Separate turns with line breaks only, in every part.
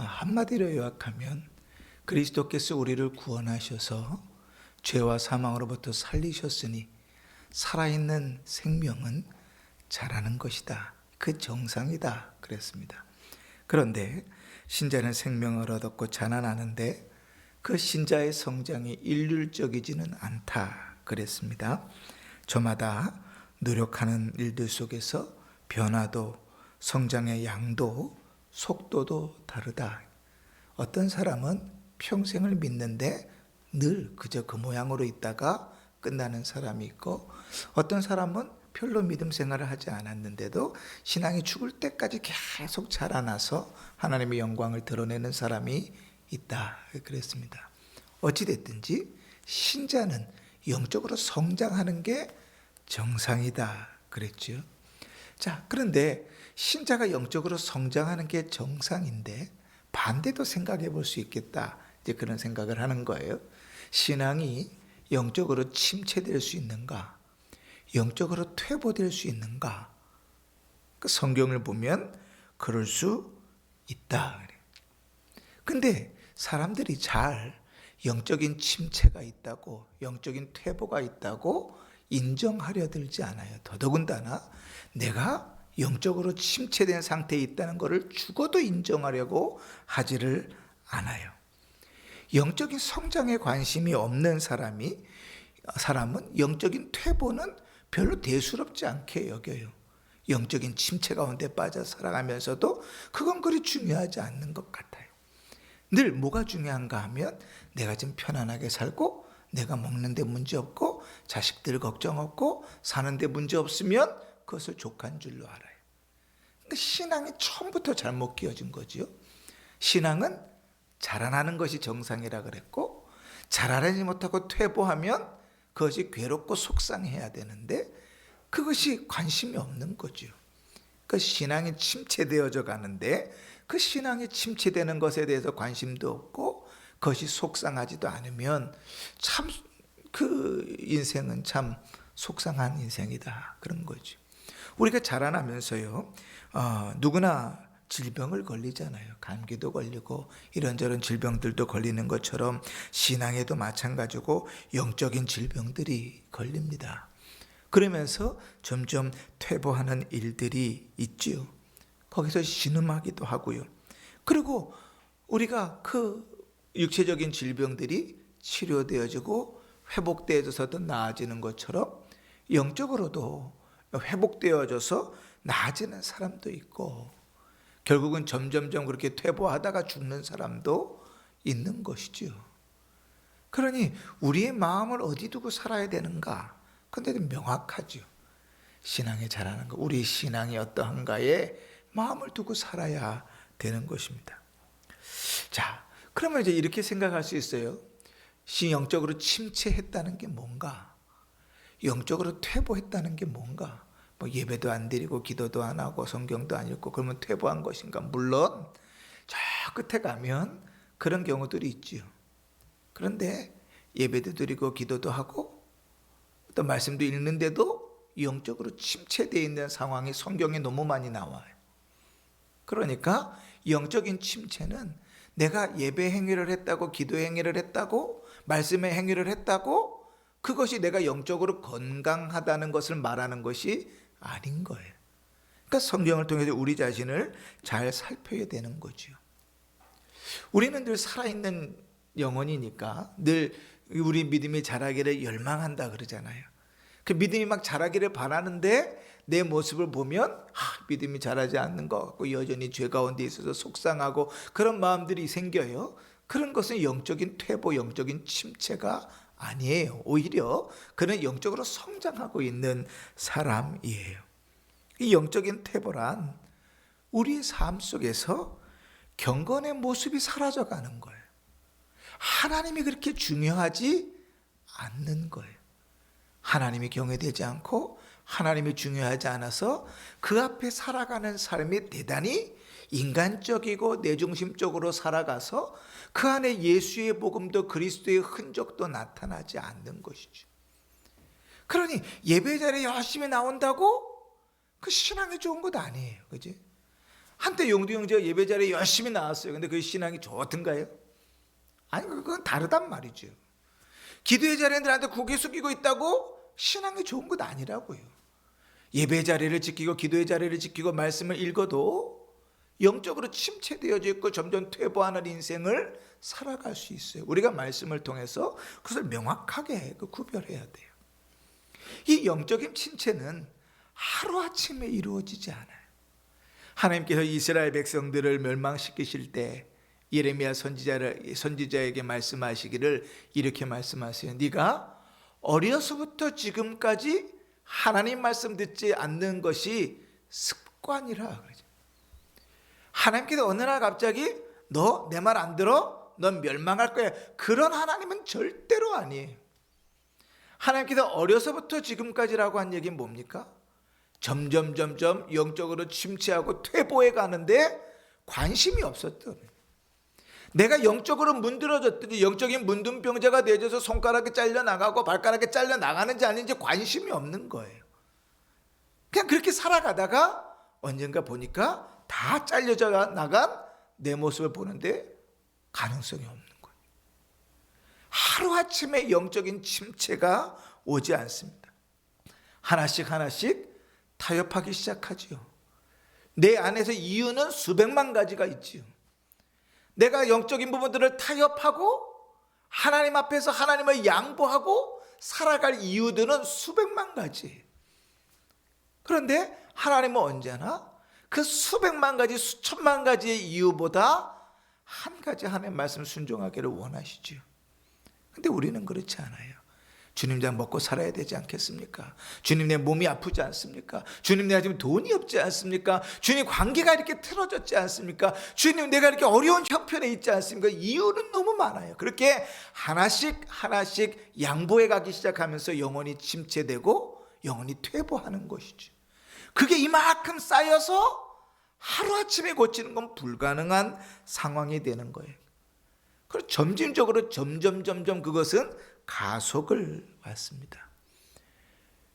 한마디로 요약하면 그리스도께서 우리를 구원하셔서 죄와 사망으로부터 살리셨으니 살아있는 생명은 자라는 것이다. 그 정상이다. 그랬습니다. 그런데 신자는 생명을 얻었고 자라나는데 그 신자의 성장이 일률적이지는 않다. 그랬습니다. 저마다 노력하는 일들 속에서 변화도, 성장의 양도, 속도도 다르다. 어떤 사람은 평생을 믿는데 늘 그저 그 모양으로 있다가 끝나는 사람이 있고, 어떤 사람은 별로 믿음 생활을 하지 않았는데도 신앙이 죽을 때까지 계속 자라나서 하나님의 영광을 드러내는 사람이 있다. 그랬습니다. 어찌됐든지 신자는 영적으로 성장하는 게 정상이다. 그랬죠. 자, 그런데 신자가 영적으로 성장하는 게 정상인데 반대도 생각해 볼 수 있겠다. 이제 그런 생각을 하는 거예요. 신앙이 영적으로 침체될 수 있는가? 영적으로 퇴보될 수 있는가? 그 성경을 보면 그럴 수 있다. 근데 사람들이 잘 영적인 침체가 있다고, 영적인 퇴보가 있다고 인정하려 들지 않아요. 더더군다나 내가 영적으로 침체된 상태에 있다는 것을 죽어도 인정하려고 하지를 않아요. 영적인 성장에 관심이 없는 사람은 영적인 퇴보는 별로 대수롭지 않게 여겨요. 영적인 침체 가운데 빠져 살아가면서도 그건 그리 중요하지 않는 것 같아요. 늘 뭐가 중요한가 하면 내가 좀 편안하게 살고, 내가 먹는데 문제 없고, 자식들 걱정 없고, 사는데 문제 없으면 그것을 족한 줄로 알아요. 근데 신앙이 처음부터 잘못 끼워진 거죠. 신앙은 자라나는 것이 정상이라 그랬고, 자라나지 못하고 퇴보하면 그것이 괴롭고 속상해야 되는데 그것이 관심이 없는 거죠. 그 신앙이 침체되어져 가는데 그 신앙이 침체되는 것에 대해서 관심도 없고 그것이 속상하지도 않으면 참 그 인생은 참 속상한 인생이다. 그런 거죠. 우리가 자라나면서요, 누구나 질병을 걸리잖아요. 감기도 걸리고 이런저런 질병들도 걸리는 것처럼 신앙에도 마찬가지고 영적인 질병들이 걸립니다. 그러면서 점점 퇴보하는 일들이 있지요. 거기서 신음하기도 하고요. 그리고 우리가 그 육체적인 질병들이 치료되어지고 회복되어져서 나아지는 것처럼 영적으로도 회복되어져서 나아지는 사람도 있고, 결국은 점점점 그렇게 퇴보하다가 죽는 사람도 있는 것이지요. 그러니 우리의 마음을 어디 두고 살아야 되는가? 근데 명확하죠. 신앙에 자라는 것, 우리 신앙이 어떠한가에 마음을 두고 살아야 되는 것입니다. 자, 그러면 이제 이렇게 생각할 수 있어요. 영적으로 침체했다는 게 뭔가? 영적으로 퇴보했다는 게 뭔가? 뭐 예배도 안 드리고 기도도 안 하고 성경도 안 읽고 그러면 퇴보한 것인가? 물론 저 끝에 가면 그런 경우들이 있지요. 그런데 예배도 드리고 기도도 하고 또 말씀도 읽는데도 영적으로 침체되어 있는 상황이 성경에 너무 많이 나와요. 그러니까 영적인 침체는 내가 예배 행위를 했다고, 기도 행위를 했다고, 말씀의 행위를 했다고 그것이 내가 영적으로 건강하다는 것을 말하는 것이 아닌 거예요. 그러니까 성경을 통해서 우리 자신을 잘 살펴야 되는 거죠. 우리는 늘 살아있는 영혼이니까 늘 우리 믿음이 자라기를 열망한다 그러잖아요. 그 믿음이 막 자라기를 바라는데 내 모습을 보면 믿음이 자라지 않는 것 같고 여전히 죄 가운데 있어서 속상하고 그런 마음들이 생겨요. 그런 것은 영적인 퇴보, 영적인 침체가 아니에요. 오히려 그는 영적으로 성장하고 있는 사람이에요. 이 영적인 퇴보란 우리의 삶 속에서 경건의 모습이 사라져가는 거예요. 하나님이 그렇게 중요하지 않는 거예요. 하나님이 경외되지 않고 하나님이 중요하지 않아서 그 앞에 살아가는 삶이 대단히 인간적이고 내중심적으로 살아가서 그 안에 예수의 복음도 그리스도의 흔적도 나타나지 않는 것이죠. 그러니 예배 자리에 열심히 나온다고 그 신앙이 좋은 것 아니에요. 그지? 한때 용두 형제가 예배 자리에 열심히 나왔어요. 근데 그 신앙이 좋던가요? 아니, 그건 다르단 말이죠. 기도의 자리에 들한테 고개 숙이고 있다고 신앙이 좋은 것 아니라고요. 예배 자리를 지키고 기도의 자리를 지키고 말씀을 읽어도 영적으로 침체되어져 있고 점점 퇴보하는 인생을 살아갈 수 있어요. 우리가 말씀을 통해서 그것을 명확하게 구별해야 돼요. 이 영적인 침체는 하루아침에 이루어지지 않아요. 하나님께서 이스라엘 백성들을 멸망시키실 때 예레미야 선지자에게 말씀하시기를 이렇게 말씀하세요. 네가 어려서부터 지금까지 하나님 말씀 듣지 않는 것이 습관이라 그러죠. 하나님께서 어느 날 갑자기 너 내 말 안 들어? 넌 멸망할 거야. 그런 하나님은 절대로 아니에요. 하나님께서 어려서부터 지금까지라고 한 얘기는 뭡니까? 점점 영적으로 침체하고 퇴보해 가는데 관심이 없었던, 내가 영적으로 문드러졌더니 영적인 문둥병자가 되어져서 손가락이 잘려나가고 발가락이 잘려나가는지 아닌지 관심이 없는 거예요. 그냥 그렇게 살아가다가 언젠가 보니까 다 잘려져 나간 내 모습을 보는데 가능성이 없는 거예요. 하루아침에 영적인 침체가 오지 않습니다. 하나씩 타협하기 시작하지요. 내 안에서 이유는 수백만 가지가 있지요. 내가 영적인 부분들을 타협하고 하나님 앞에서 하나님을 양보하고 살아갈 이유들은 수백만 가지. 그런데 하나님은 언제나 그 수백만 가지, 수천만 가지의 이유보다 한 가지 하나님 말씀 순종하기를 원하시죠. 근데 우리는 그렇지 않아요. 주님, 내가 먹고 살아야 되지 않겠습니까? 주님, 내 몸이 아프지 않습니까? 주님, 내가 지금 돈이 없지 않습니까? 주님, 관계가 이렇게 틀어졌지 않습니까? 주님, 내가 이렇게 어려운 형편에 있지 않습니까? 이유는 너무 많아요. 그렇게 하나씩 양보해 가기 시작하면서 영혼이 침체되고 영혼이 퇴보하는 것이죠. 그게 이만큼 쌓여서 하루아침에 고치는 건 불가능한 상황이 되는 거예요. 그리고 점진적으로 점점 그것은 가속을 받습니다.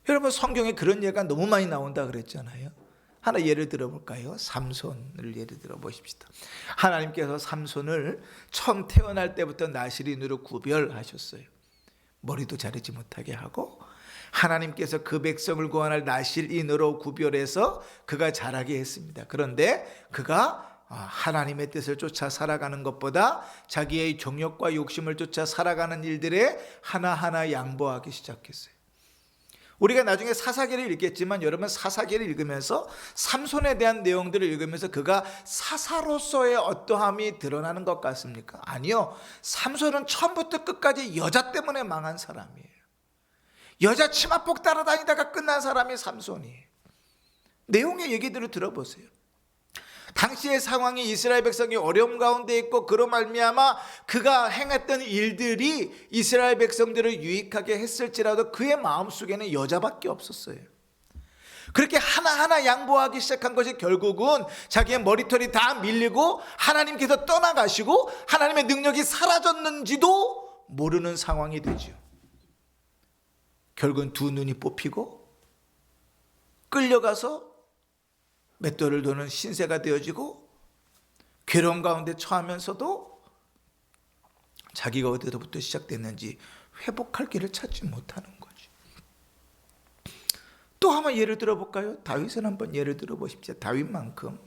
여러분, 성경에 그런 예가 너무 많이 나온다 그랬잖아요. 하나 예를 들어볼까요? 삼손을 예를 들어보십시다. 하나님께서 삼손을 처음 태어날 때부터 나실인으로 구별하셨어요. 머리도 자르지 못하게 하고 하나님께서 그 백성을 구원할 나실인으로 구별해서 그가 자라게 했습니다. 그런데 그가 하나님의 뜻을 쫓아 살아가는 것보다 자기의 정욕과 욕심을 쫓아 살아가는 일들에 하나하나 양보하기 시작했어요. 우리가 나중에 사사기를 읽겠지만 여러분, 사사기를 읽으면서 삼손에 대한 내용들을 읽으면서 그가 사사로서의 어떠함이 드러나는 것 같습니까? 아니요. 삼손은 처음부터 끝까지 여자 때문에 망한 사람이에요. 여자 치마폭 따라다니다가 끝난 사람이 삼손이에요. 내용의 얘기들을 들어보세요. 당시의 상황이 이스라엘 백성이 어려움 가운데 있고 그로 말미암아 그가 행했던 일들이 이스라엘 백성들을 유익하게 했을지라도 그의 마음속에는 여자밖에 없었어요. 그렇게 하나하나 양보하기 시작한 것이 결국은 자기의 머리털이 다 밀리고 하나님께서 떠나가시고 하나님의 능력이 사라졌는지도 모르는 상황이 되죠. 결국은 두 눈이 뽑히고 끌려가서 맷돌을 도는 신세가 되어지고 괴로움 가운데 처하면서도 자기가 어디서부터 시작됐는지 회복할 길을 찾지 못하는 거죠. 또 한번 예를 들어볼까요? 다윗을 한번 예를 들어보십시오. 다윗만큼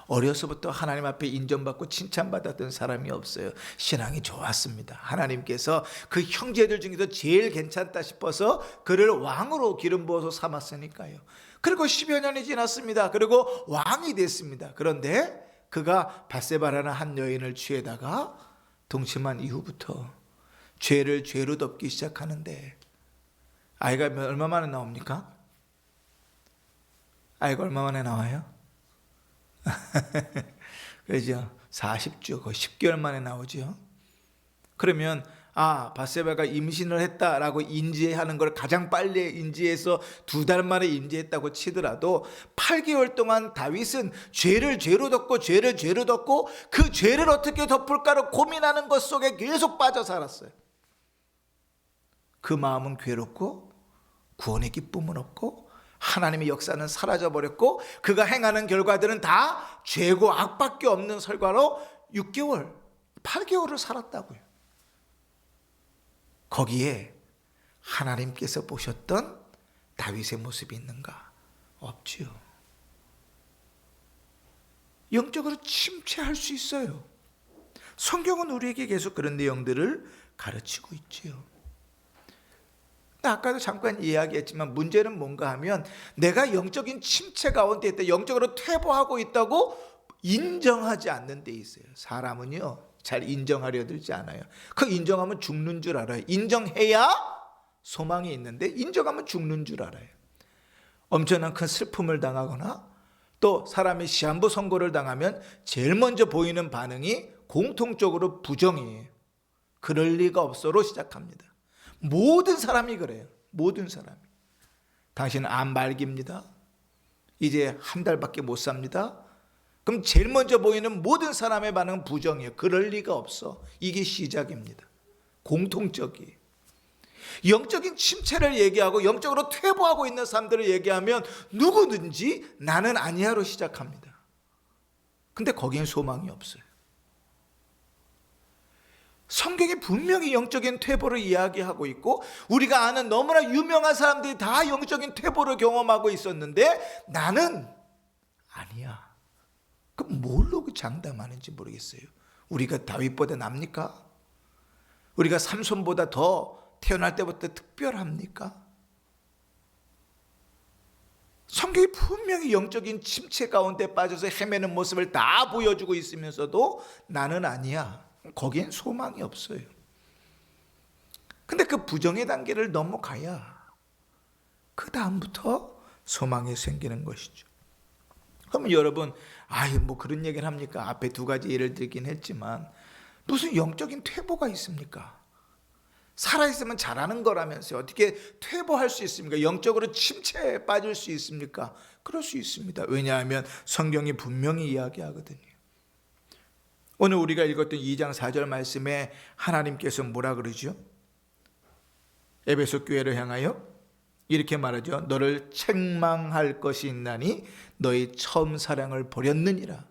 어려서부터 하나님 앞에 인정받고 칭찬받았던 사람이 없어요. 신앙이 좋았습니다. 하나님께서 그 형제들 중에서 제일 괜찮다 싶어서 그를 왕으로 기름 부어서 삼았으니까요. 그리고 10여 년이 지났습니다. 그리고 왕이 됐습니다. 그런데 그가 밧세바라는 한 여인을 취해다가 동침한 이후부터 죄를 죄로 덮기 시작하는데 아이가 얼마 만에 나옵니까? 아이가 얼마 만에 나와요? 그렇죠. 40주, 10개월 만에 나오죠. 그러면 밧세바가 임신을 했다라고 인지하는 걸 가장 빨리 인지해서 2달 만에 인지했다고 치더라도 8개월 동안 다윗은 죄를 죄로 덮고 죄를 죄로 덮고 그 죄를 어떻게 덮을까를 고민하는 것 속에 계속 빠져 살았어요. 그 마음은 괴롭고 구원의 기쁨은 없고 하나님의 역사는 사라져버렸고 그가 행하는 결과들은 다 죄고 악밖에 없는 결과로 6개월, 8개월을 살았다고요. 거기에 하나님께서 보셨던 다윗의 모습이 있는가? 없지요. 영적으로 침체할 수 있어요. 성경은 우리에게 계속 그런 내용들을 가르치고 있지요. 아까도 잠깐 이야기했지만 문제는 뭔가 하면 내가 영적인 침체 가운데 있다, 영적으로 퇴보하고 있다고 인정하지 않는 데 있어요. 사람은요 잘 인정하려 들지 않아요. 그 인정하면 죽는 줄 알아요. 인정해야 소망이 있는데 인정하면 죽는 줄 알아요. 엄청난 큰 슬픔을 당하거나 또 사람이 시한부 선고를 당하면 제일 먼저 보이는 반응이 공통적으로 부정이에요. 그럴 리가 없어로 시작합니다. 모든 사람이 그래요. 모든 사람이. 당신은 암 말기입니다. 이제 한 달밖에 못 삽니다. 그럼 제일 먼저 보이는 모든 사람의 반응은 부정이에요. 그럴 리가 없어. 이게 시작입니다. 공통적이에요. 영적인 침체를 얘기하고 영적으로 퇴보하고 있는 사람들을 얘기하면 누구든지 나는 아니야로 시작합니다. 근데 거기엔 소망이 없어요. 성경이 분명히 영적인 퇴보를 이야기하고 있고 우리가 아는 너무나 유명한 사람들이 다 영적인 퇴보를 경험하고 있었는데 나는 아니야. 그럼 뭘로 장담하는지 모르겠어요. 우리가 다윗보다 납니까? 우리가 삼손보다 더 태어날 때부터 특별합니까? 성경이 분명히 영적인 침체 가운데 빠져서 헤매는 모습을 다 보여주고 있으면서도 나는 아니야. 거기엔 소망이 없어요. 근데 그 부정의 단계를 넘어가야 그 다음부터 소망이 생기는 것이죠. 그러면 여러분, 뭐 그런 얘기를 합니까? 앞에 두 가지 예를 들긴 했지만 무슨 영적인 퇴보가 있습니까? 살아있으면 잘하는 거라면서요. 어떻게 퇴보할 수 있습니까? 영적으로 침체에 빠질 수 있습니까? 그럴 수 있습니다. 왜냐하면 성경이 분명히 이야기하거든요. 오늘 우리가 읽었던 2장 4절 말씀에 하나님께서 뭐라 그러죠? 에베소 교회를 향하여 이렇게 말하죠. 너를 책망할 것이 있나니 너희 처음 사랑을 버렸느니라.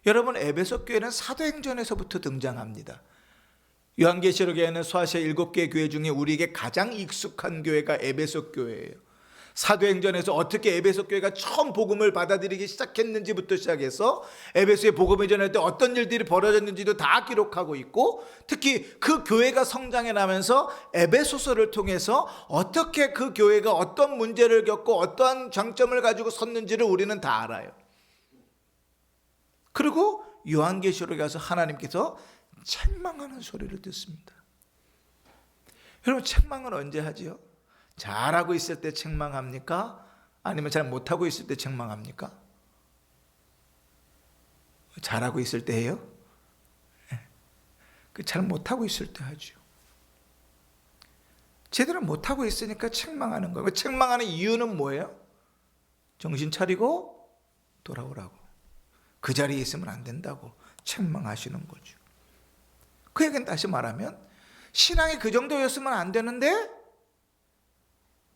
여러분, 에베소 교회는 사도행전에서부터 등장합니다. 요한계시록에는 소아시아 7개 교회 중에 우리에게 가장 익숙한 교회가 에베소 교회예요. 사도행전에서 어떻게 에베소 교회가 처음 복음을 받아들이기 시작했는지부터 시작해서 에베소의 복음을 전할 때 어떤 일들이 벌어졌는지도 다 기록하고 있고, 특히 그 교회가 성장해 나면서 에베소서를 통해서 어떻게 그 교회가 어떤 문제를 겪고 어떠한 장점을 가지고 섰는지를 우리는 다 알아요. 그리고 요한계시록에 가서 하나님께서 책망하는 소리를 듣습니다. 여러분, 책망을 언제 하지요? 잘하고 있을 때 책망합니까? 아니면 잘 못하고 있을 때 책망합니까? 잘하고 있을 때 해요? 잘 못하고 있을 때 하죠. 제대로 못하고 있으니까 책망하는 거예요. 책망하는 이유는 뭐예요? 정신 차리고 돌아오라고. 그 자리에 있으면 안 된다고 책망하시는 거죠. 그 얘기는 다시 말하면 신앙이 그 정도였으면 안 되는데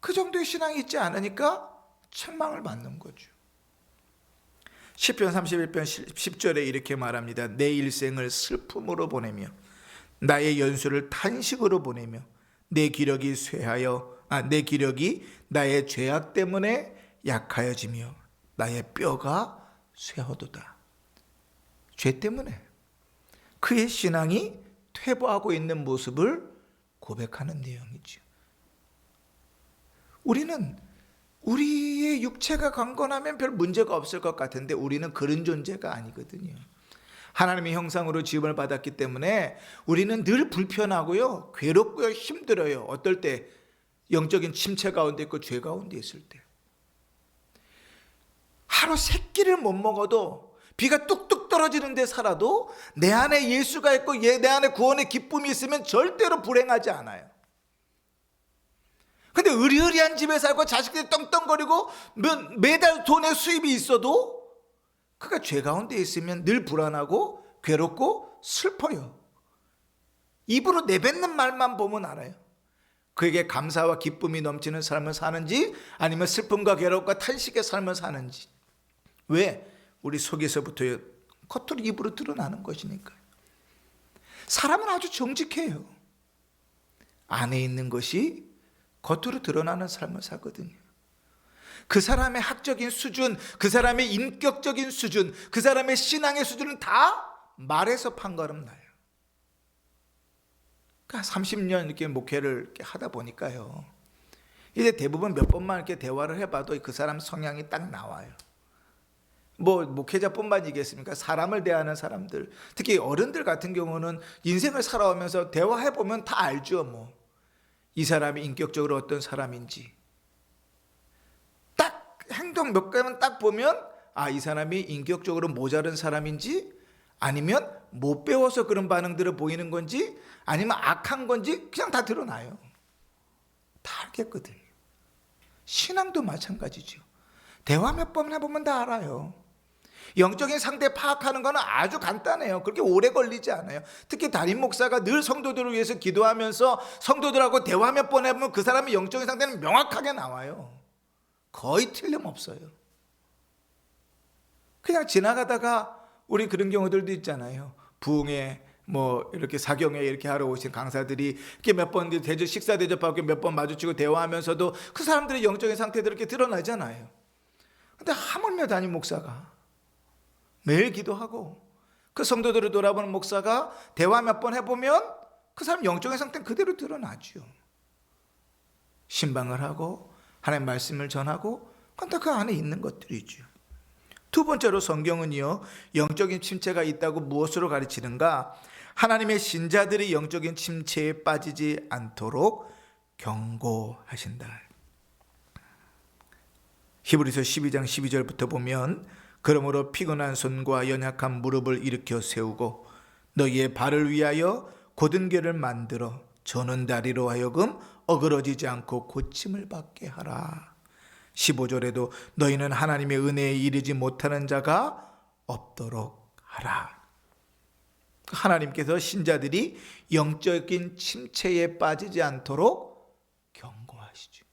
그 정도의 신앙이 있지 않으니까 책망을 받는 거죠. 시편 31편 10절에 이렇게 말합니다. 내 일생을 슬픔으로 보내며 나의 연수를 탄식으로 보내며 내 기력이 나의 죄악 때문에 약하여지며 나의 뼈가 쇠하도다. 죄 때문에 그의 신앙이 퇴보하고 있는 모습을 고백하는 내용이죠. 우리는 우리의 육체가 강건하면 별 문제가 없을 것 같은데 우리는 그런 존재가 아니거든요. 하나님의 형상으로 지음을 받았기 때문에 우리는 늘 불편하고요, 괴롭고요, 힘들어요. 어떨 때 영적인 침체 가운데 있고 죄 가운데 있을 때. 하루 3끼를 못 먹어도 비가 뚝뚝 떨어지는 데 살아도 내 안에 예수가 있고 내 안에 구원의 기쁨이 있으면 절대로 불행하지 않아요. 근데 의리의리한 집에 살고 자식들이 떵떵거리고 매달 돈의 수입이 있어도 그가 죄 가운데 있으면 늘 불안하고 괴롭고 슬퍼요. 입으로 내뱉는 말만 보면 알아요. 그에게 감사와 기쁨이 넘치는 삶을 사는지 아니면 슬픔과 괴로움과 탄식의 삶을 사는지. 왜? 우리 속에서부터 겉으로 입으로 드러나는 것이니까요. 사람은 아주 정직해요. 안에 있는 것이 겉으로 드러나는 삶을 살거든요. 그 사람의 학적인 수준, 그 사람의 인격적인 수준, 그 사람의 신앙의 수준은 다 말에서 판가름 나요. 그러니까 30년 이렇게 목회를 이렇게 하다 보니까요, 이제 대부분 몇 번만 이렇게 대화를 해봐도 그 사람 성향이 딱 나와요. 뭐 목회자뿐만이겠습니까? 사람을 대하는 사람들, 특히 어른들 같은 경우는 인생을 살아오면서 대화해보면 다 알죠. 뭐 이 사람이 인격적으로 어떤 사람인지, 딱 행동 몇 가지만 딱 보면 이 사람이 인격적으로 모자른 사람인지, 아니면 못 배워서 그런 반응들을 보이는 건지, 아니면 악한 건지 그냥 다 드러나요. 다 알겠거든요. 신앙도 마찬가지죠. 대화 몇 번 해보면 다 알아요. 영적인 상태 파악하는 거는 아주 간단해요. 그렇게 오래 걸리지 않아요. 특히 담임 목사가 늘 성도들을 위해서 기도하면서 성도들하고 대화 몇 번 해보면 그 사람의 영적인 상태는 명확하게 나와요. 거의 틀림없어요. 그냥 지나가다가 우리 그런 경우들도 있잖아요. 부흥회 뭐 이렇게 사경회 이렇게 하러 오신 강사들이 이렇게 몇 번 식사 대접하고 몇 번 마주치고 대화하면서도 그 사람들의 영적인 상태들이 이렇게 드러나잖아요. 근데 하물며 담임 목사가 매일 기도하고 그 성도들을 돌아보는 목사가 대화 몇 번 해보면 그 사람 영적인 상태는 그대로 드러나죠. 신방을 하고 하나님의 말씀을 전하고 그건 다 그 안에 있는 것들이죠. 두 번째로 성경은요, 영적인 침체가 있다고 무엇으로 가르치는가? 하나님의 신자들이 영적인 침체에 빠지지 않도록 경고하신다. 히브리서 12장 12절부터 보면, 그러므로 피곤한 손과 연약한 무릎을 일으켜 세우고 너희의 발을 위하여 곧은 길을 만들어 저는 다리로 하여금 어그러지지 않고 고침을 받게 하라. 15절에도 너희는 하나님의 은혜에 이르지 못하는 자가 없도록 하라. 하나님께서 신자들이 영적인 침체에 빠지지 않도록 경고하시죠.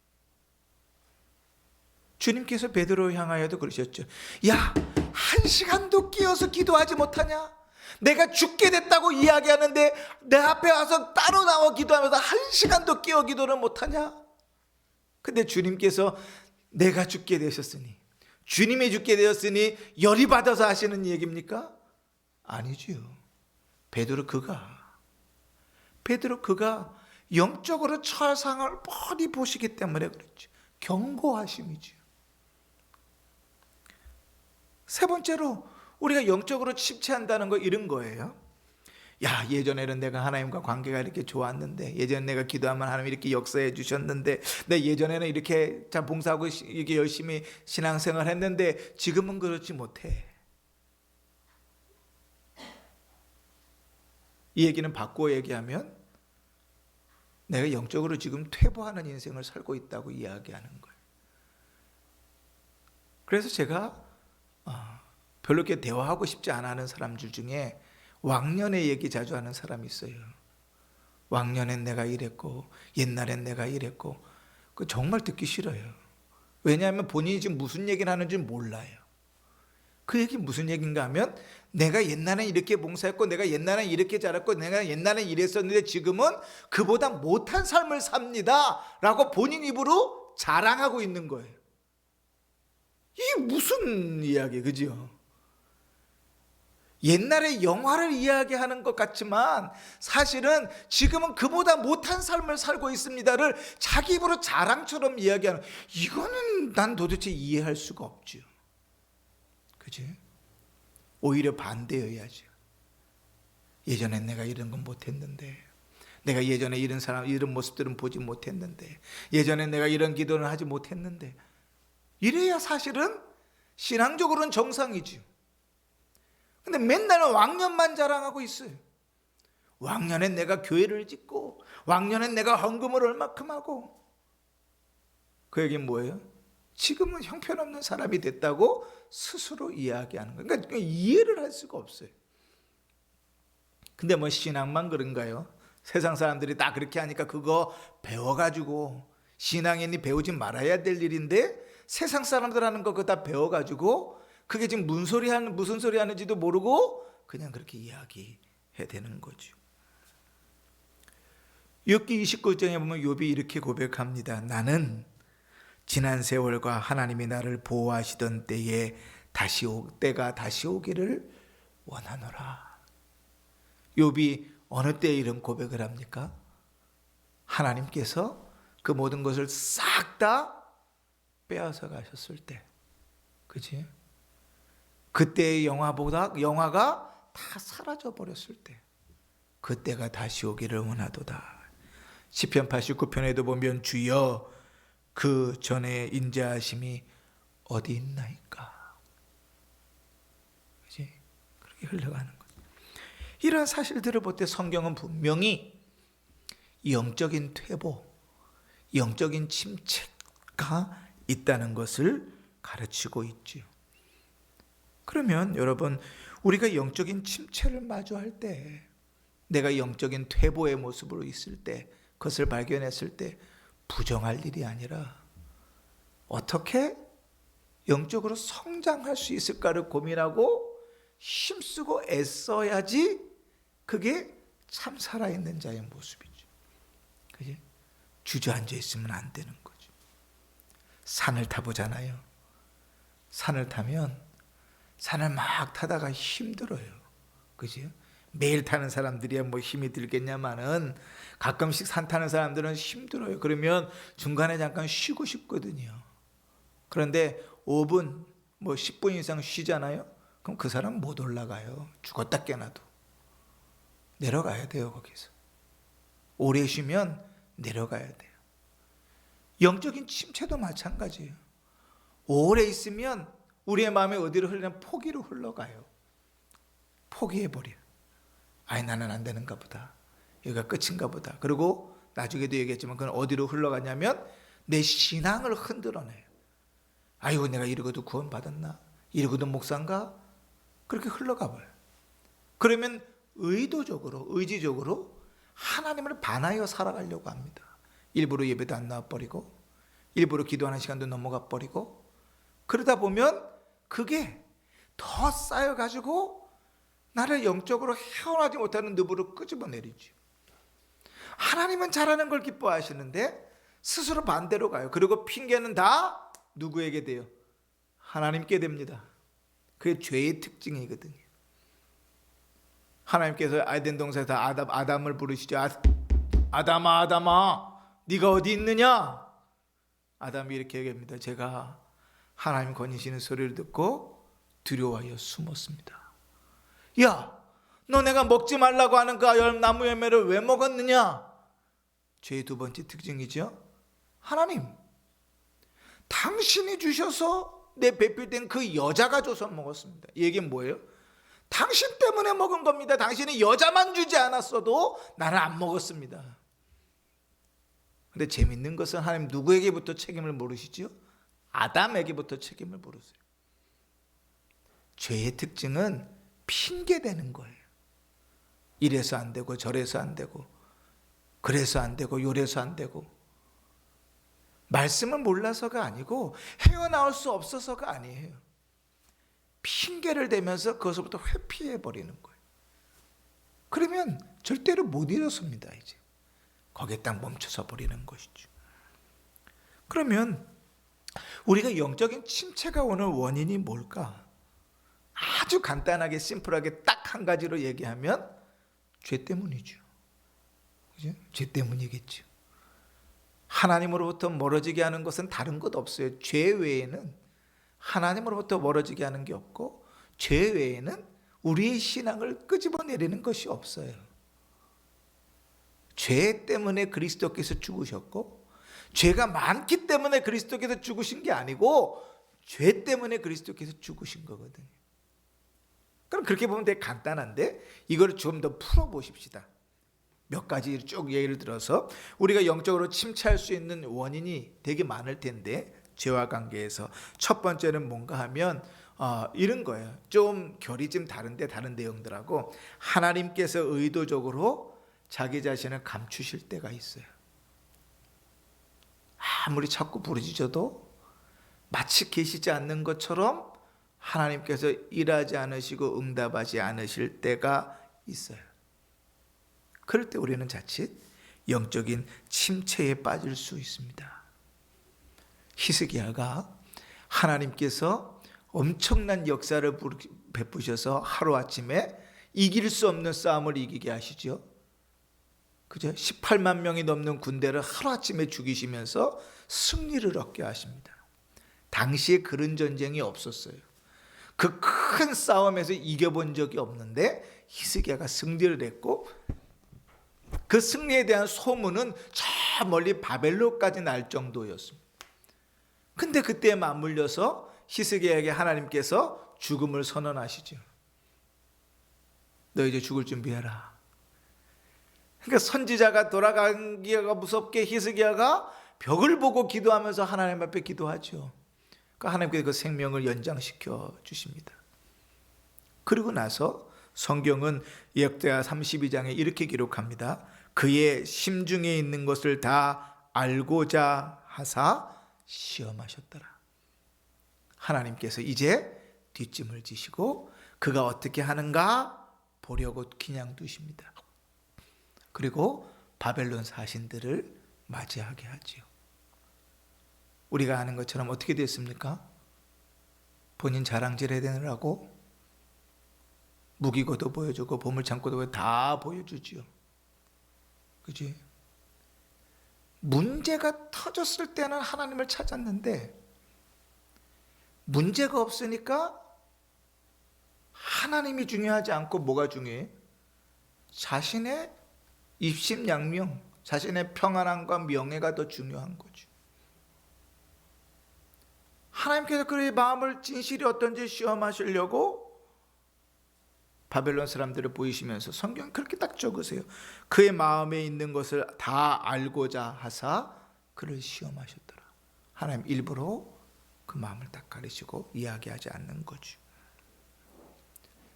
주님께서 베드로 향하여도 그러셨죠. 야, 1시간도 끼어서 기도하지 못하냐? 내가 죽게 됐다고 이야기하는데 내 앞에 와서 따로 나와 기도하면서 1시간도 끼어 기도를 못하냐? 근데 주님께서 내가 죽게 되셨으니, 주님이 죽게 되었으니 열이 받아서 하시는 얘기입니까? 아니지요. 베드로 그가 영적으로 처할 상황을 뻔히 보시기 때문에 그렇죠. 경고하심이죠. 세 번째로 우리가 영적으로 침체한다는 거 이런 거예요. 야, 예전에는 내가 하나님과 관계가 이렇게 좋았는데, 예전에 내가 기도하면 하나님이 이렇게 역사해 주셨는데, 내 예전에는 이렇게 잘 봉사하고 이렇게 열심히 신앙생활 했는데 지금은 그렇지 못해. 이 얘기는 바꾸어 얘기하면 내가 영적으로 지금 퇴보하는 인생을 살고 있다고 이야기하는 거예요. 그래서 제가 별로 이렇게 대화하고 싶지 않아 하는 사람들 중에 왕년의 얘기 자주 하는 사람이 있어요. 왕년엔 내가 이랬고 옛날엔 내가 이랬고. 그 정말 듣기 싫어요. 왜냐하면 본인이 지금 무슨 얘기를 하는지 몰라요. 그 얘기 무슨 얘기인가 하면 내가 옛날엔 이렇게 봉사했고 내가 옛날엔 이렇게 자랐고 내가 옛날엔 이랬었는데 지금은 그보다 못한 삶을 삽니다 라고 본인 입으로 자랑하고 있는 거예요. 이게 무슨 이야기예요, 그죠? 옛날에 영화를 이야기하는 것 같지만 사실은 지금은 그보다 못한 삶을 살고 있습니다를 자기 입으로 자랑처럼 이야기하는, 이거는 난 도대체 이해할 수가 없죠. 그지? 오히려 반대여야죠. 예전엔 내가 이런 건 못했는데, 내가 예전에 이런 모습들은 보지 못했는데, 예전엔 내가 이런 기도는 하지 못했는데, 이래야 사실은 신앙적으로는 정상이죠. 근데 맨날 왕년만 자랑하고 있어요. 왕년엔 내가 교회를 짓고, 왕년엔 내가 헌금을 얼마큼 하고. 그 얘기는 뭐예요? 지금은 형편없는 사람이 됐다고 스스로 이야기하는 거예요. 그러니까 이해를 할 수가 없어요. 근데 뭐 신앙만 그런가요? 세상 사람들이 다 그렇게 하니까 그거 배워가지고, 신앙인이 배우지 말아야 될 일인데 세상 사람들 하는 거 그거 다 배워가지고 그게 지금 무슨 소리 하는지도 모르고 그냥 그렇게 이야기해야 되는 거죠. 욥기 29장에 보면 욥이 이렇게 고백합니다. 나는 지난 세월과 하나님이 나를 보호하시던 때가 다시 오기를 원하노라. 욥이 어느 때에 이런 고백을 합니까? 하나님께서 그 모든 것을 싹 다 빼앗아 가셨을 때, 그치? 그때의 영화가 다 사라져 버렸을 때, 그때가 다시 오기를 원하도다. 시편 89편에도 보면 주여 그 전에 인자하심이 어디 있나이까. 그치? 그렇게 흘러가는 거죠. 이런 사실들을 볼 때 성경은 분명히 영적인 퇴보, 영적인 침체가 있다는 것을 가르치고 있지요. 그러면 여러분, 우리가 영적인 침체를 마주할 때, 내가 영적인 퇴보의 모습으로 있을 때, 그것을 발견했을 때 부정할 일이 아니라 어떻게 영적으로 성장할 수 있을까를 고민하고 힘쓰고 애써야지 그게 참 살아있는 자의 모습이죠. 그지? 주저앉아 있으면 안 되는 거죠. 산을 타보잖아요. 산을 타면 산을 막 타다가 힘들어요. 그지? 매일 타는 사람들이야 뭐 힘이 들겠냐마는 가끔씩 산 타는 사람들은 힘들어요. 그러면 중간에 잠깐 쉬고 싶거든요. 그런데 5분, 뭐 10분 이상 쉬잖아요. 그럼 그 사람 못 올라가요. 죽었다 깨나도. 내려가야 돼요, 거기서. 오래 쉬면 내려가야 돼요. 영적인 침체도 마찬가지예요. 오래 있으면 우리의 마음이 어디로 흘러가면 포기로 흘러가요. 포기해버려요. 아니 나는 안 되는가 보다. 여기가 끝인가 보다. 그리고 나중에도 얘기했지만 그건 어디로 흘러가냐면 내 신앙을 흔들어내요. 아이고 내가 이러고도 구원받았나? 이러고도 목사인가? 그렇게 흘러가 버려요. 그러면 의지적으로 하나님을 반하여 살아가려고 합니다. 일부러 예배도 안 나와버리고 일부러 기도하는 시간도 넘어가 버리고 그러다 보면 그게 더 쌓여가지고 나를 영적으로 헤어나지 못하는 늪으로 끄집어내리죠. 하나님은 잘하는 걸 기뻐하시는데 스스로 반대로 가요. 그리고 핑계는 다 누구에게 돼요? 하나님께 됩니다. 그게 죄의 특징이거든요. 하나님께서 에덴 동산에서 아담을 부르시죠. 아담아 네가 어디 있느냐? 아담이 이렇게 얘기합니다. 제가 하나님 거니시는 소리를 듣고 두려워하여 숨었습니다. 야, 너 내가 먹지 말라고 하는 그 나무 열매를 왜 먹었느냐? 죄의 두 번째 특징이죠. 하나님, 당신이 주셔서 내 배필된 그 여자가 줘서 먹었습니다. 이 얘기는 뭐예요? 당신 때문에 먹은 겁니다. 당신이 여자만 주지 않았어도 나는 안 먹었습니다. 근데 재밌는 것은 하나님 누구에게부터 책임을 물으시죠? 아담에게부터 책임을 물으세요. 죄의 특징은 핑계대는 거예요. 이래서 안 되고 저래서 안 되고 그래서 안 되고 요래서 안 되고 말씀을 몰라서가 아니고 헤어나올 수 없어서가 아니에요. 핑계를 대면서 그것부터 회피해버리는 거예요. 그러면 절대로 못 일어섭니다. 이제 거기에 딱 멈춰서 버리는 것이죠. 그러면 우리가 영적인 침체가 오는 원인이 뭘까? 아주 간단하게 심플하게 딱 한 가지로 얘기하면 죄 때문이죠. 그죠? 죄 때문이겠죠. 하나님으로부터 멀어지게 하는 것은 다른 것 없어요. 죄 외에는 하나님으로부터 멀어지게 하는 게 없고 죄 외에는 우리의 신앙을 끄집어내리는 것이 없어요. 죄 때문에 그리스도께서 죽으셨고 죄가 많기 때문에 그리스도께서 죽으신 게 아니고 죄 때문에 그리스도께서 죽으신 거거든요. 그럼 그렇게 보면 되게 간단한데 이걸 좀 더 풀어보십시다. 몇 가지 쭉 예를 들어서 우리가 영적으로 침체할 수 있는 원인이 되게 많을 텐데 죄와 관계에서 첫 번째는 뭔가 하면 이런 거예요. 좀 결이 좀 다른데 다른 내용들하고 하나님께서 의도적으로 자기 자신을 감추실 때가 있어요. 아무리 자꾸 부르짖어도 마치 계시지 않는 것처럼 하나님께서 일하지 않으시고 응답하지 않으실 때가 있어요. 그럴 때 우리는 자칫 영적인 침체에 빠질 수 있습니다. 히스기야가 하나님께서 엄청난 역사를 베푸셔서 하루아침에 이길 수 없는 싸움을 이기게 하시죠. 그죠? 18만 명이 넘는 군대를 하루아침에 죽이시면서 승리를 얻게 하십니다. 당시에 그런 전쟁이 없었어요. 그 큰 싸움에서 이겨본 적이 없는데 히스기야가 승리를 했고, 그 승리에 대한 소문은 저 멀리 바벨론까지 날 정도였습니다. 근데 그때에 맞물려서 히스기야에게 하나님께서 죽음을 선언하시죠. 너 이제 죽을 준비해라. 그러니까 선지자가 돌아가기가 무섭게 히스기야가 벽을 보고 기도하면서 하나님 앞에 기도하죠. 그러니까 하나님께서 그 생명을 연장시켜 주십니다. 그리고 나서 성경은 역대하 32장에 이렇게 기록합니다. 그의 심중에 있는 것을 다 알고자 하사 시험하셨더라. 하나님께서 이제 뒷짐을 지시고 그가 어떻게 하는가 보려고 그냥 두십니다. 그리고 바벨론 사신들을 맞이하게 하지요. 우리가 아는 것처럼 어떻게 됐습니까? 본인 자랑질 해야 되느라고 무기고도 보여주고 보물창고도 다 보여주지요. 그지? 문제가 터졌을 때는 하나님을 찾았는데 문제가 없으니까 하나님이 중요하지 않고 뭐가 중요해? 자신의 입심양명, 자신의 평안함과 명예가 더 중요한 거죠. 하나님께서 그의 마음을 진실이 어떤지 시험하시려고 바벨론 사람들을 보이시면서 성경 그렇게 딱 적으세요. 그의 마음에 있는 것을 다 알고자 하사 그를 시험하셨더라. 하나님 일부러 그 마음을 딱 가리시고 이야기하지 않는 거죠.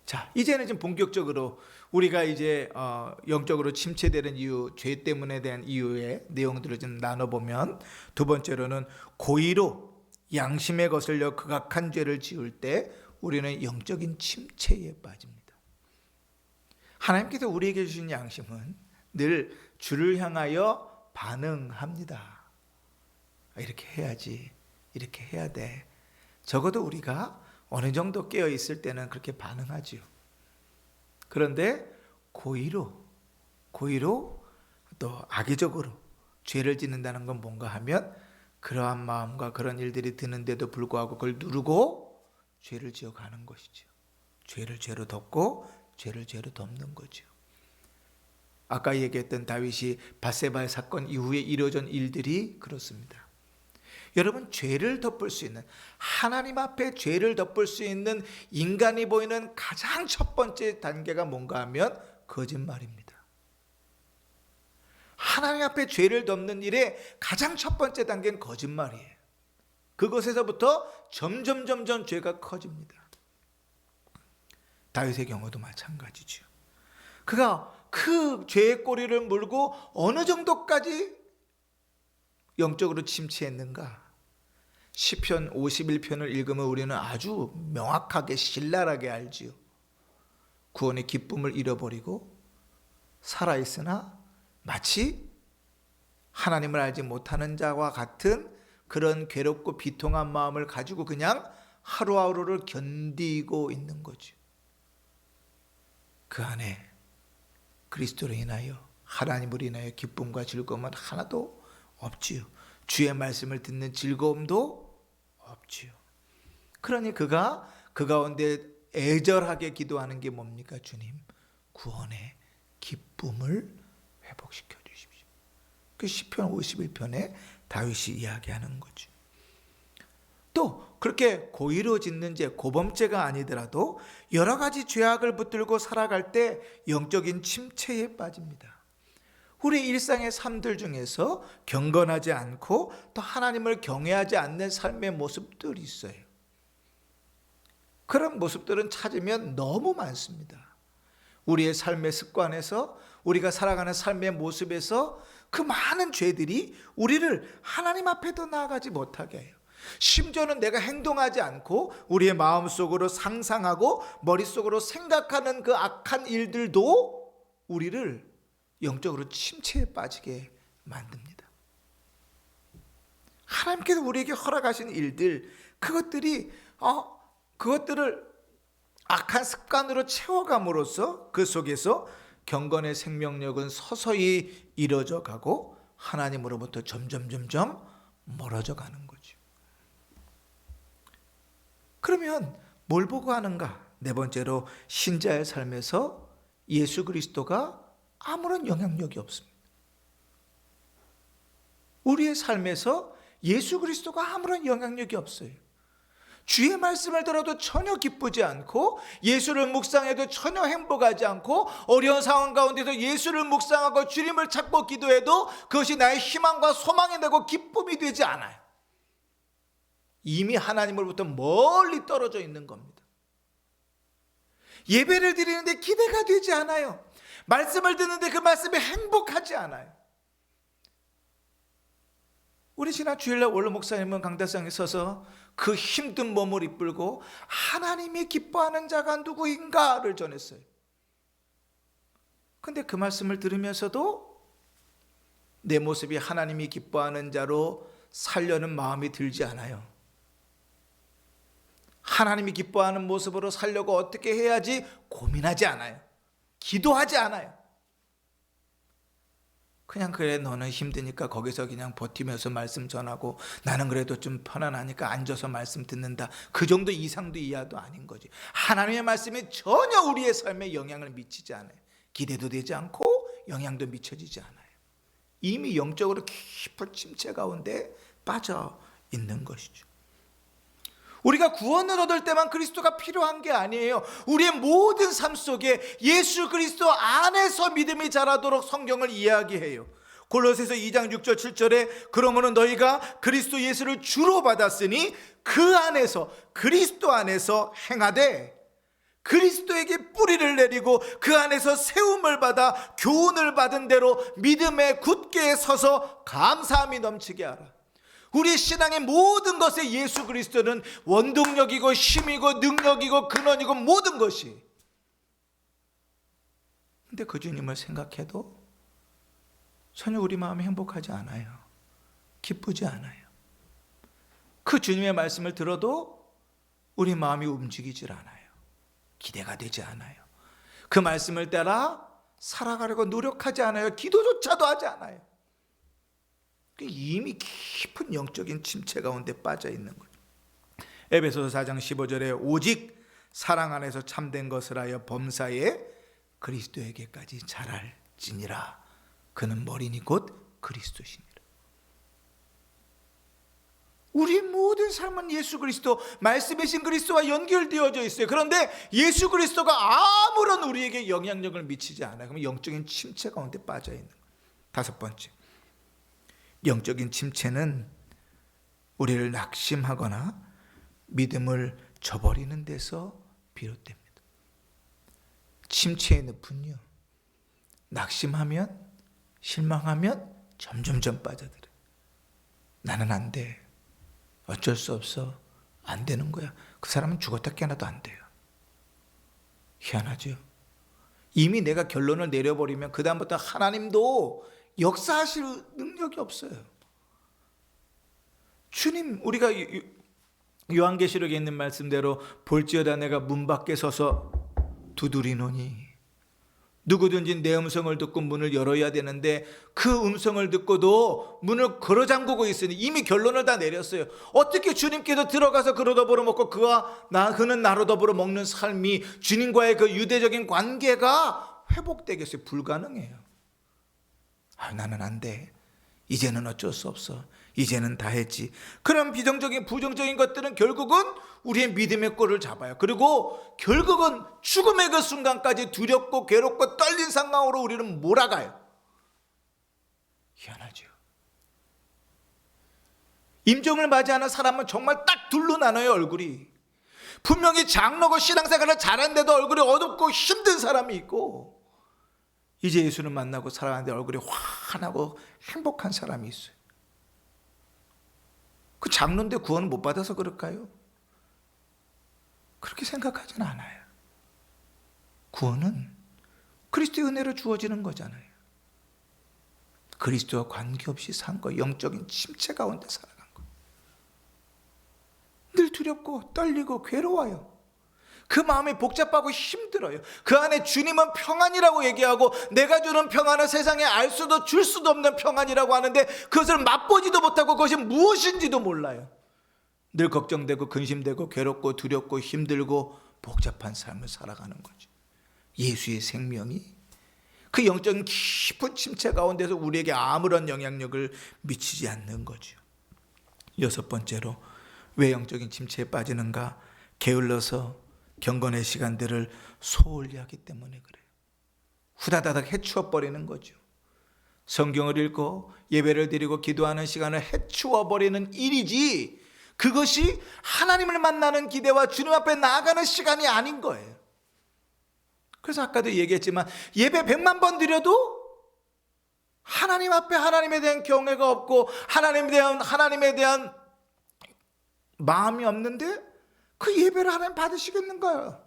자, 이제는 좀 본격적으로 우리가 이제 영적으로 침체되는 이유, 죄 때문에 대한 이유의 내용들을 좀 나눠보면, 두 번째로는 고의로 양심에 거슬려 극악한 죄를 지을 때 우리는 영적인 침체에 빠집니다. 하나님께서 우리에게 주신 양심은 늘 주를 향하여 반응합니다. 이렇게 해야지, 이렇게 해야 돼. 적어도 우리가 어느 정도 깨어 있을 때는 그렇게 반응하지요. 그런데 고의로 또 악의적으로 죄를 짓는다는 건 뭔가 하면 그러한 마음과 그런 일들이 드는데도 불구하고 그걸 누르고 죄를 지어가는 것이죠. 죄를 죄로 덮고 죄를 죄로 덮는 거죠. 아까 얘기했던 다윗이 밧세바의 사건 이후에 이루어진 일들이 그렇습니다. 여러분, 죄를 덮을 수 있는, 하나님 앞에 죄를 덮을 수 있는 인간이 보이는 가장 첫 번째 단계가 뭔가 하면 거짓말입니다. 하나님 앞에 죄를 덮는 일의 가장 첫 번째 단계는 거짓말이에요. 그것에서부터 점점 죄가 커집니다. 다윗의 경우도 마찬가지죠. 그가 그 죄의 꼬리를 물고 어느 정도까지 영적으로 침체했는가? 시편 51편을 읽으면 우리는 아주 명확하게 신랄하게 알지요. 구원의 기쁨을 잃어버리고 살아있으나 마치 하나님을 알지 못하는 자와 같은 그런 괴롭고 비통한 마음을 가지고 그냥 하루하루를 견디고 있는 거죠. 그 안에 그리스도로 인하여, 하나님을 인하여 기쁨과 즐거움은 하나도 없지요. 주의 말씀을 듣는 즐거움도 없지요. 그러니 그가 그 가운데 애절하게 기도하는 게 뭡니까? 주님, 구원의 기쁨을 회복시켜 주십시오. 그 시편 51편에 다윗이 이야기하는 거죠. 또 그렇게 고의로 짓는 죄, 고범죄가 아니더라도 여러 가지 죄악을 붙들고 살아갈 때 영적인 침체에 빠집니다. 우리 일상의 삶들 중에서 경건하지 않고 또 하나님을 경외하지 않는 삶의 모습들이 있어요. 그런 모습들은 찾으면 너무 많습니다. 우리의 삶의 습관에서 우리가 살아가는 삶의 모습에서 그 많은 죄들이 우리를 하나님 앞에도 나아가지 못하게 해요. 심지어는 내가 행동하지 않고 우리의 마음속으로 상상하고 머릿속으로 생각하는 그 악한 일들도 우리를 영적으로 침체에 빠지게 만듭니다. 하나님께서 우리에게 허락하신 일들, 그것들을 악한 습관으로 채워감으로써 그 속에서 경건의 생명력은 서서히 이뤄져 가고 하나님으로부터 점점 멀어져 가는 거죠. 그러면 뭘 보고 하는가? 네 번째로, 신자의 삶에서 예수 그리스도가 아무런 영향력이 없습니다. 우리의 삶에서 예수 그리스도가 아무런 영향력이 없어요. 주의 말씀을 들어도 전혀 기쁘지 않고, 예수를 묵상해도 전혀 행복하지 않고, 어려운 상황 가운데서 예수를 묵상하고 주님을 찾고 기도해도 그것이 나의 희망과 소망이 되고 기쁨이 되지 않아요. 이미 하나님으로부터 멀리 떨어져 있는 겁니다. 예배를 드리는데 기대가 되지 않아요. 말씀을 듣는데 그 말씀이 행복하지 않아요. 우리 지난 주일날 원로 목사님은 강다상에 서서 그 힘든 몸을 이끌고 하나님이 기뻐하는 자가 누구인가를 전했어요. 근데 그 말씀을 들으면서도 내 모습이 하나님이 기뻐하는 자로 살려는 마음이 들지 않아요. 하나님이 기뻐하는 모습으로 살려고 어떻게 해야지 고민하지 않아요. 기도하지 않아요. 그냥 그래, 너는 힘드니까 거기서 그냥 버티면서 말씀 전하고 나는 그래도 좀 편안하니까 앉아서 말씀 듣는다. 그 정도 이상도 이하도 아닌 거지. 하나님의 말씀이 전혀 우리의 삶에 영향을 미치지 않아요. 기대도 되지 않고 영향도 미쳐지지 않아요. 이미 영적으로 깊은 침체 가운데 빠져 있는 것이죠. 우리가 구원을 얻을 때만 그리스도가 필요한 게 아니에요. 우리의 모든 삶 속에 예수 그리스도 안에서 믿음이 자라도록 성경을 이야기해요. 골로새서 2장 6절 7절에 그러므로 너희가 그리스도 예수를 주로 받았으니 그 안에서, 그리스도 안에서 행하되 그리스도에게 뿌리를 내리고 그 안에서 세움을 받아 교훈을 받은 대로 믿음에 굳게 서서 감사함이 넘치게 하라. 우리 신앙의 모든 것에 예수 그리스도는 원동력이고 힘이고 능력이고 근원이고 모든 것이. 근데 그 주님을 생각해도 전혀 우리 마음이 행복하지 않아요. 기쁘지 않아요. 그 주님의 말씀을 들어도 우리 마음이 움직이질 않아요. 기대가 되지 않아요. 그 말씀을 따라 살아가려고 노력하지 않아요. 기도조차도 하지 않아요. 이미 깊은 영적인 침체 가운데 빠져 있는 거죠. 에베소서 4장 15절에 오직 사랑 안에서 참된 것을 하여 범사에 그리스도에게까지 자랄지니라. 그는 머리니 곧 그리스도시니라. 우리 모든 삶은 예수 그리스도, 말씀이신 그리스도와 연결되어져 있어요. 그런데 예수 그리스도가 아무런 우리에게 영향력을 미치지 않아요. 그러면 영적인 침체 가운데 빠져 있는 거예요. 다섯 번째, 영적인 침체는 우리를 낙심하거나 믿음을 저버리는 데서 비롯됩니다. 침체의 늪은요, 낙심하면, 실망하면 점점점 빠져들어요. 나는 안 돼. 어쩔 수 없어. 안 되는 거야. 그 사람은 죽었다 깨어나도 안 돼요. 희한하죠? 이미 내가 결론을 내려버리면 그 다음부터 하나님도 역사하실 능력이 없어요. 주님, 우리가 요한계시록에 있는 말씀대로 볼지어다 내가 문 밖에 서서 두드리노니, 누구든지 내 음성을 듣고 문을 열어야 되는데 그 음성을 듣고도 문을 걸어 잠그고 있으니 이미 결론을 다 내렸어요. 어떻게 주님께서 들어가서 그로 더불어 먹고 그는 나로 더불어 먹는 삶이, 주님과의 그 유대적인 관계가 회복되겠어요? 불가능해요. 나는 안 돼. 이제는 어쩔 수 없어. 이제는 다 했지. 그런 부정적인 것들은 결국은 우리의 믿음의 꼴을 잡아요. 그리고 결국은 죽음의 그 순간까지 두렵고 괴롭고 떨린 상황으로 우리는 몰아가요. 희한하죠. 임종을 맞이하는 사람은 정말 딱 둘로 나눠요. 얼굴이 분명히 장로고 신앙생활을 잘하는데도 얼굴이 어둡고 힘든 사람이 있고, 이제 예수를 만나고 살아가는데 얼굴이 환하고 행복한 사람이 있어요. 그 장로인데 구원을 못 받아서 그럴까요? 그렇게 생각하지는 않아요. 구원은 그리스도의 은혜로 주어지는 거잖아요. 그리스도와 관계없이 산 거, 영적인 침체 가운데 살아간 거. 늘 두렵고 떨리고 괴로워요. 그 마음이 복잡하고 힘들어요. 그 안에 주님은 평안이라고 얘기하고 내가 주는 평안은 세상에 알 수도 줄 수도 없는 평안이라고 하는데 그것을 맛보지도 못하고 그것이 무엇인지도 몰라요. 늘 걱정되고 근심되고 괴롭고 두렵고 힘들고 복잡한 삶을 살아가는 거죠. 예수의 생명이 그 영적인 깊은 침체 가운데서 우리에게 아무런 영향력을 미치지 않는 거죠. 여섯 번째로 왜 영적인 침체에 빠지는가? 게을러서 경건의 시간들을 소홀히 하기 때문에 그래요. 후다다닥 해치워 버리는 거죠. 성경을 읽고 예배를 드리고 기도하는 시간을 해치워 버리는 일이지 그것이 하나님을 만나는 기대와 주님 앞에 나아가는 시간이 아닌 거예요. 그래서 아까도 얘기했지만 예배 100만 번 드려도 하나님 앞에 하나님에 대한 경외가 없고 하나님에 대한 마음이 없는데 그 예배를 하나님 받으시겠는가요?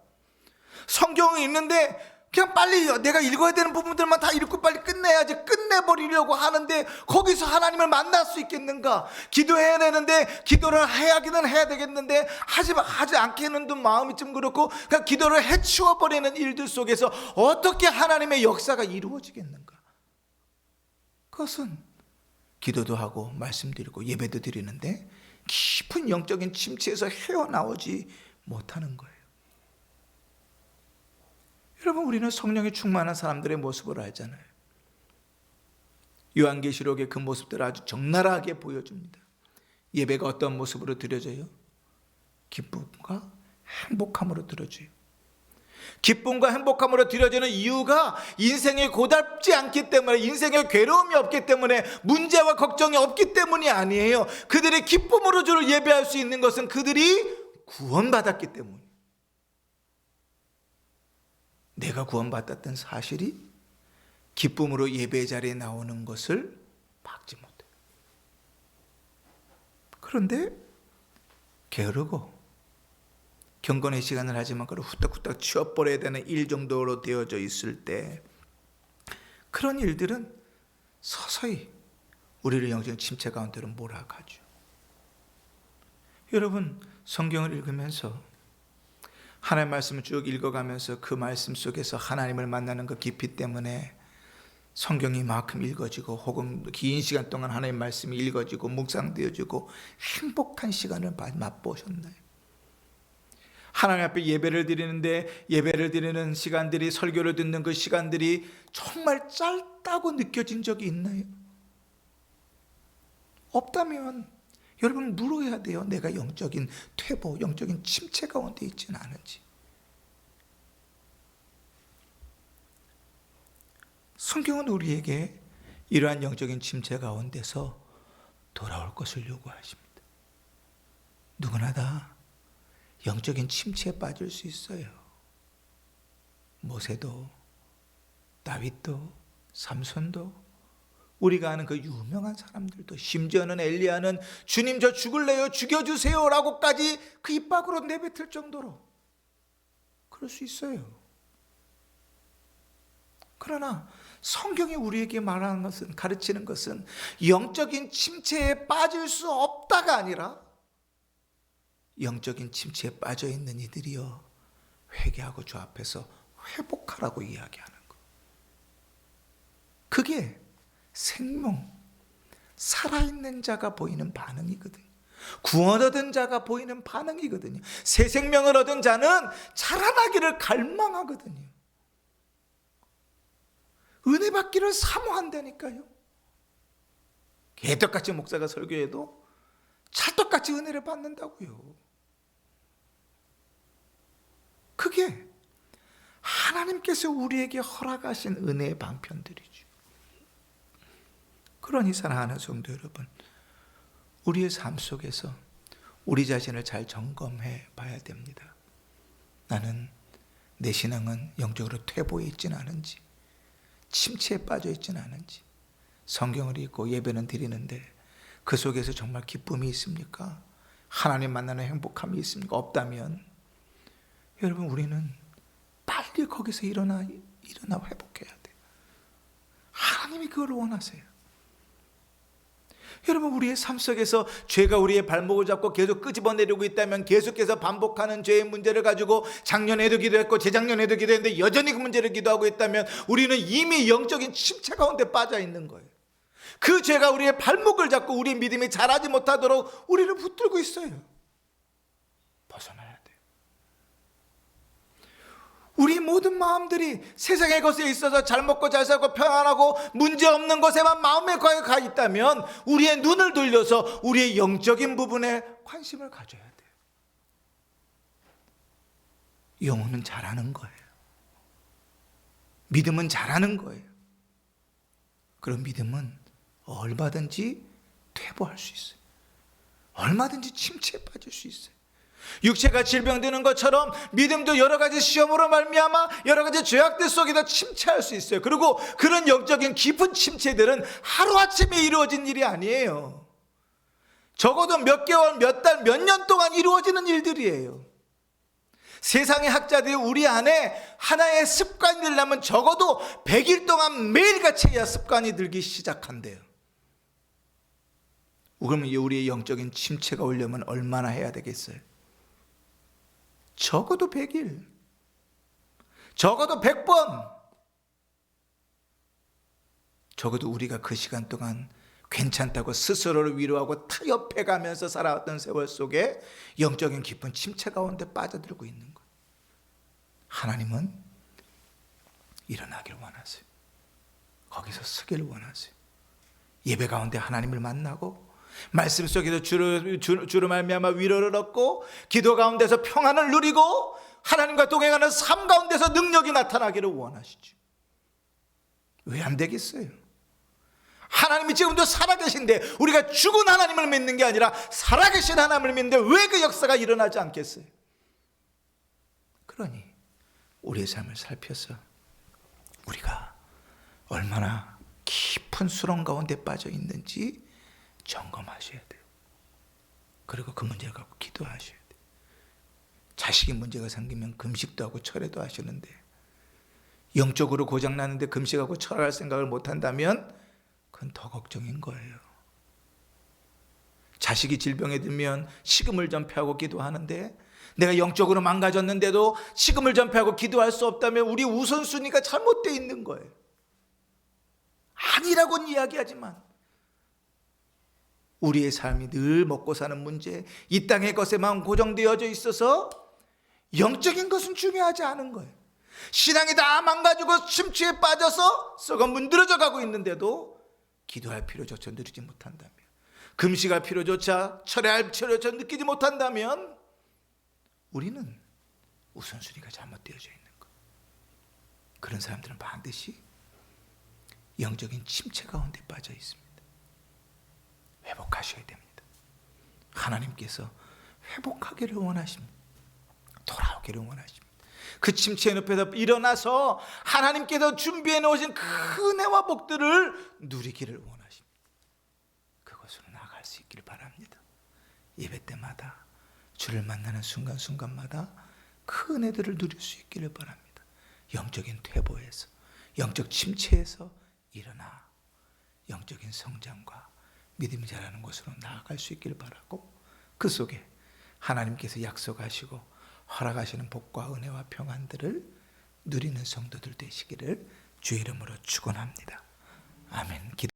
성경이 있는데 그냥 빨리 내가 읽어야 되는 부분들만 다 읽고 빨리 끝내야지 끝내버리려고 하는데 거기서 하나님을 만날 수 있겠는가? 기도해야 되는데 기도를 해야기는 해야 되겠는데 하지 않겠는 마음이 좀 그렇고 그냥 기도를 해치워버리는 일들 속에서 어떻게 하나님의 역사가 이루어지겠는가? 그것은 기도도 하고 말씀드리고 예배도 드리는데 깊은 영적인 침체에서 헤어나오지 못하는 거예요. 여러분, 우리는 성령이 충만한 사람들의 모습을 알잖아요. 요한계시록의 그 모습들을 아주 적나라하게 보여줍니다. 예배가 어떤 모습으로 드려져요? 기쁨과 행복함으로 드려져요. 기쁨과 행복함으로 드려지는 이유가 인생이 고달지 않기 때문에, 인생에 괴로움이 없기 때문에, 문제와 걱정이 없기 때문이 아니에요. 그들이 기쁨으로 주를 예배할 수 있는 것은 그들이 구원받았기 때문이에요. 내가 구원받았던 사실이 기쁨으로 예배 자리에 나오는 것을 막지 못해요. 그런데 게으르고 경건의 시간을 하지만 그걸 후딱후딱 치워버려야 되는 일 정도로 되어져 있을 때 그런 일들은 서서히 우리를 영적인 침체 가운데로 몰아가죠. 여러분, 성경을 읽으면서 하나님의 말씀을 쭉 읽어가면서 그 말씀 속에서 하나님을 만나는 그 깊이 때문에 성경이 만큼 읽어지고 혹은 긴 시간 동안 하나님의 말씀이 읽어지고 묵상되어지고 행복한 시간을 맛보셨나요? 하나님 앞에 예배를 드리는데 예배를 드리는 시간들이, 설교를 듣는 그 시간들이 정말 짧다고 느껴진 적이 있나요? 없다면 여러분 물어야 돼요. 내가 영적인 퇴보, 영적인 침체 가운데 있지는 않은지. 성경은 우리에게 이러한 영적인 침체 가운데서 돌아올 것을 요구하십니다. 누구나 다 영적인 침체에 빠질 수 있어요. 모세도, 다윗도, 삼손도, 우리가 아는 그 유명한 사람들도, 심지어는 엘리야는 주님 저 죽을래요, 죽여주세요 라고까지 그 입 밖으로 내뱉을 정도로 그럴 수 있어요. 그러나 성경이 우리에게 말하는 것은, 가르치는 것은 영적인 침체에 빠질 수 없다가 아니라 영적인 침체에 빠져 있는 이들이여 회개하고 주 앞에서 회복하라고 이야기하는 것. 그게 생명, 살아있는 자가 보이는 반응이거든요. 구원 얻은 자가 보이는 반응이거든요. 새 생명을 얻은 자는 자라나기를 갈망하거든요. 은혜 받기를 사모한다니까요. 개떡같이 목사가 설교해도 찰떡같이 은혜를 받는다고요. 그게 하나님께서 우리에게 허락하신 은혜의 방편들이죠. 그러니 사랑하는 성도 여러분, 우리의 삶 속에서 우리 자신을 잘 점검해 봐야 됩니다. 나는 내 신앙은 영적으로 퇴보해 있지는 않은지, 침체에 빠져 있지는 않은지, 성경을 읽고 예배는 드리는데 그 속에서 정말 기쁨이 있습니까? 하나님 만나는 행복함이 있습니까? 없다면 여러분, 우리는 빨리 거기서 일어나 회복해야 돼요. 하나님이 그걸 원하세요. 여러분, 우리의 삶 속에서 죄가 우리의 발목을 잡고 계속 끄집어내려고 있다면, 계속해서 반복하는 죄의 문제를 가지고 작년에도 기도했고 재작년에도 기도했는데 여전히 그 문제를 기도하고 있다면 우리는 이미 영적인 침체 가운데 빠져 있는 거예요. 그 죄가 우리의 발목을 잡고 우리의 믿음이 자라지 못하도록 우리를 붙들고 있어요. 벗어나야 돼요. 우리 모든 마음들이 세상의 것에 있어서 잘 먹고 잘 살고 평안하고 문제없는 것에만 마음에 가 있다면 우리의 눈을 돌려서 우리의 영적인 부분에 관심을 가져야 돼요. 영혼은 잘하는 거예요. 믿음은 잘하는 거예요. 그런 믿음은 얼마든지 퇴보할 수 있어요. 얼마든지 침체에 빠질 수 있어요. 육체가 질병되는 것처럼 믿음도 여러 가지 시험으로 말미암아 여러 가지 죄악들 속에서 침체할 수 있어요. 그리고 그런 영적인 깊은 침체들은 하루아침에 이루어진 일이 아니에요. 적어도 몇 개월, 몇 달, 몇 년 동안 이루어지는 일들이에요. 세상의 학자들이 우리 안에 하나의 습관이 되려면 적어도 100일 동안 매일같이 해야 습관이 들기 시작한대요. 그러면 우리의 영적인 침체가 오려면 얼마나 해야 되겠어요? 적어도 100일, 적어도 100번, 적어도 우리가 그 시간 동안 괜찮다고 스스로를 위로하고 타협해 가면서 살아왔던 세월 속에 영적인 깊은 침체 가운데 빠져들고 있는 거예요. 하나님은 일어나기를 원하세요. 거기서 서기를 원하세요. 예배 가운데 하나님을 만나고 말씀 속에서 주로 말미암아 위로를 얻고 기도 가운데서 평안을 누리고 하나님과 동행하는 삶 가운데서 능력이 나타나기를 원하시죠. 왜 안 되겠어요? 하나님이 지금도 살아계신데, 우리가 죽은 하나님을 믿는 게 아니라 살아계신 하나님을 믿는데 왜 그 역사가 일어나지 않겠어요? 그러니 우리의 삶을 살펴서 우리가 얼마나 깊은 수렁 가운데 빠져 있는지 점검하셔야 돼요. 그리고 그 문제를 갖고 기도하셔야 돼요. 자식이 문제가 생기면 금식도 하고 철회도 하시는데, 영적으로 고장나는데 금식하고 철회할 생각을 못한다면 그건 더 걱정인 거예요. 자식이 질병에 들면 식음을 전폐하고 기도하는데, 내가 영적으로 망가졌는데도 식음을 전폐하고 기도할 수 없다면 우리 우선순위가 잘못되어 있는 거예요. 아니라고는 이야기하지만 우리의 삶이 늘 먹고 사는 문제, 이 땅의 것에만 고정되어져 있어서 영적인 것은 중요하지 않은 거예요. 신앙이 다 망가지고 침체에 빠져서 썩어 문드러져 가고 있는데도 기도할 필요조차 누리지 못한다면, 금식할 필요조차, 철회할 필요조차 느끼지 못한다면 우리는 우선순위가 잘못되어져 있는 거예요. 그런 사람들은 반드시 영적인 침체 가운데 빠져 있습니다. 회복하셔야 됩니다. 하나님께서 회복하기를 원하십니다. 돌아오기를 원하십니다. 그 침체의 늪에서 일어나서 하나님께서 준비해 놓으신 그 은혜와 복들을 누리기를 원하십니다. 그것으로 나아갈 수 있기를 바랍니다. 예배 때마다 주를 만나는 순간순간마다 그 은혜들을 누릴 수 있기를 바랍니다. 영적인 퇴보에서, 영적 침체에서 일어나 영적인 성장과 믿음이 자라는 곳으로 나아갈 수 있기를 바라고, 그 속에 하나님께서 약속하시고 허락하시는 복과 은혜와 평안들을 누리는 성도들 되시기를 주의 이름으로 축원합니다.